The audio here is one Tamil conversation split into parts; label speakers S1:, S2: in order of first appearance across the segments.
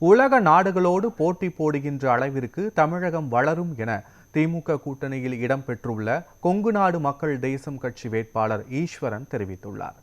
S1: உலக நாடுகளோடு போட்டி போடுகின்ற அளவிற்கு தமிழகம் வளரும் என திமுக கூட்டணியில் இடம்பெற்றுள்ள கொங்கு நாடு மக்கள் தேசம் கட்சி வேட்பாளர் ஈஸ்வரன் தெரிவித்துள்ளார்.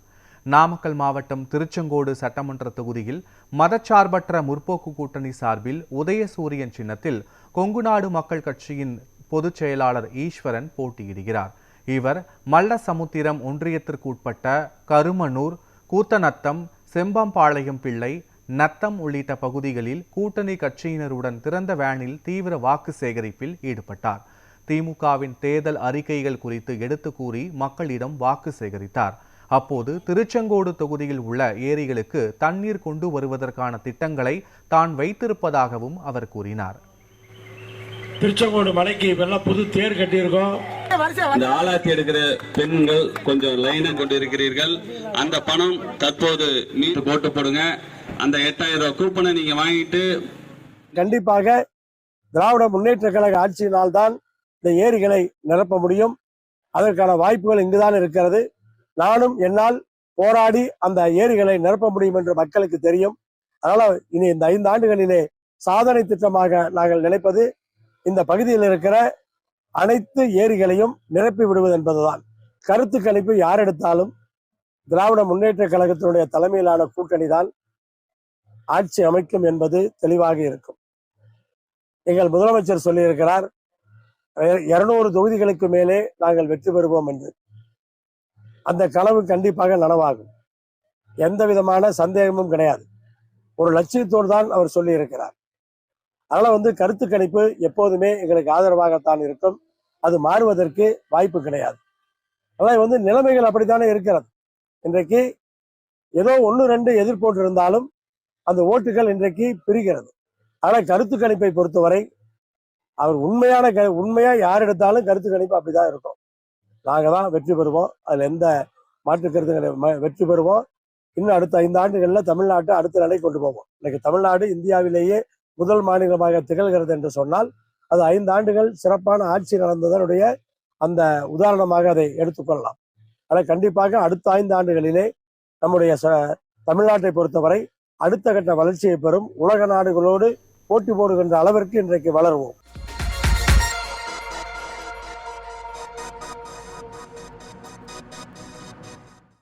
S1: நாமக்கல் மாவட்டம் திருச்செங்கோடு சட்டமன்ற தொகுதியில் மதச்சார்பற்ற முற்போக்கு கூட்டணி சார்பில் உதயசூரியன் சின்னத்தில் கொங்கு நாடு மக்கள் கட்சியின் பொதுச் செயலாளர் ஈஸ்வரன் போட்டியிடுகிறார். இவர் மல்லசமுத்திரம் ஒன்றியத்திற்குட்பட்ட கருமனூர், கூத்தநத்தம், செம்பம்பாளையம் பிள்ளை, நத்தம் உள்ளிட்ட பகுதிகளில் கூட்டணி கட்சியினருடன் திறந்த வேனில் தீவிர வாக்கு சேகரிப்பில் ஈடுபட்டார். திமுகவின் தேர்தல் அறிக்கைகள் குறித்து எடுத்து கூறி மக்களிடம் வாக்கு சேகரித்தார். அப்போது திருச்செங்கோடு தொகுதியில் உள்ள ஏரிகளுக்கு தண்ணீர் கொண்டு வருவதற்கான திட்டங்களை தான் வைத்திருப்பதாகவும் அவர் கூறினார்.
S2: திருச்செங்கோடு மலைக்கு இப்பெல்லாம் புது தேர் கட்டியிருக்கோம்.
S3: இந்த ஆலாத்தி எடுக்கிற பெண்கள் கொஞ்சம் லைனை கொண்டு இருக்கிறீர்கள். அந்த பணம் தற்போது மீட்டு போட்டு போடுங்க. அந்த 8000 ரூபாய் கூப்பனை நீங்க வாங்கிட்டு
S2: கண்டிப்பாக திராவிட முன்னேற்ற கழக ஆட்சியினால் தான் இந்த ஏரிகளை நிரப்ப முடியும். அதற்கான வாய்ப்புகள் இங்குதான் இருக்கிறது. நானும் என்னால் போராடி அந்த ஏரிகளை நிரப்ப முடியும் என்று மக்களுக்கு தெரியும். அதனால இனி இந்த 5 ஆண்டுகளிலே சாதனை திட்டமாக நாங்கள் நினைப்பது இந்த பகுதியில் இருக்கிற அனைத்து ஏரிகளையும் நிரப்பி விடுவது என்பதுதான். கருத்து கணிப்பு யார் எடுத்தாலும் திராவிட முன்னேற்ற கழகத்தினுடைய தலைமையிலான கூட்டணி தான் ஆட்சி அமைக்கும் என்பது தெளிவாக இருக்கும். எங்கள் முதலமைச்சர் சொல்லியிருக்கிறார் 200 தொகுதிகளுக்கு மேலே நாங்கள் வெற்றி பெறுவோம் என்று. அந்த கனவு கண்டிப்பாக நனவாகும். எந்த விதமான சந்தேகமும் கிடையாது. ஒரு லட்சியத்தோடு தான் அவர் சொல்லி இருக்கிறார். அதனால கருத்து கணிப்பு எப்போதுமே எங்களுக்கு ஆதரவாகத்தான் இருக்கும். அது மாறுவதற்கு வாய்ப்பு கிடையாது. அதனால நிலைமைகள் அப்படித்தானே இருக்கிறது. இன்றைக்கு ஏதோ 1-2 எதிர்ப்போட்டு இருந்தாலும் அந்த ஓட்டுகள் இன்றைக்கு பிரிகிறது. ஆனால் கருத்து கணிப்பை பொறுத்தவரை அவர் உண்மையா யார் எடுத்தாலும் கருத்து கணிப்பு அப்படிதான் இருக்கும். நாங்க தான் வெற்றி பெறுவோம். அதுல எந்த மாற்று கருத்து கிடையாது. வெற்றி பெறுவோம். இன்னும் அடுத்த 5 ஆண்டுகள்ல தமிழ்நாட்டை அடுத்த நிலை கொண்டு போவோம். இன்னைக்கு தமிழ்நாடு இந்தியாவிலேயே முதல் மாநிலமாக திகழ்கிறது என்று சொன்னால் அது 5 ஆண்டுகள் சிறப்பான ஆட்சி நடந்ததனுடைய அந்த உதாரணமாக அதை எடுத்துக்கொள்ளலாம். ஆனால் கண்டிப்பாக அடுத்த 5 ஆண்டுகளிலே நம்முடைய தமிழ்நாட்டை பொறுத்தவரை அடுத்த கட்ட வளர்ச்சியை பெறும். உலக நாடுகளோடு போட்டி போடுகின்ற அளவிற்கு இன்றைக்கு வளருவோம்.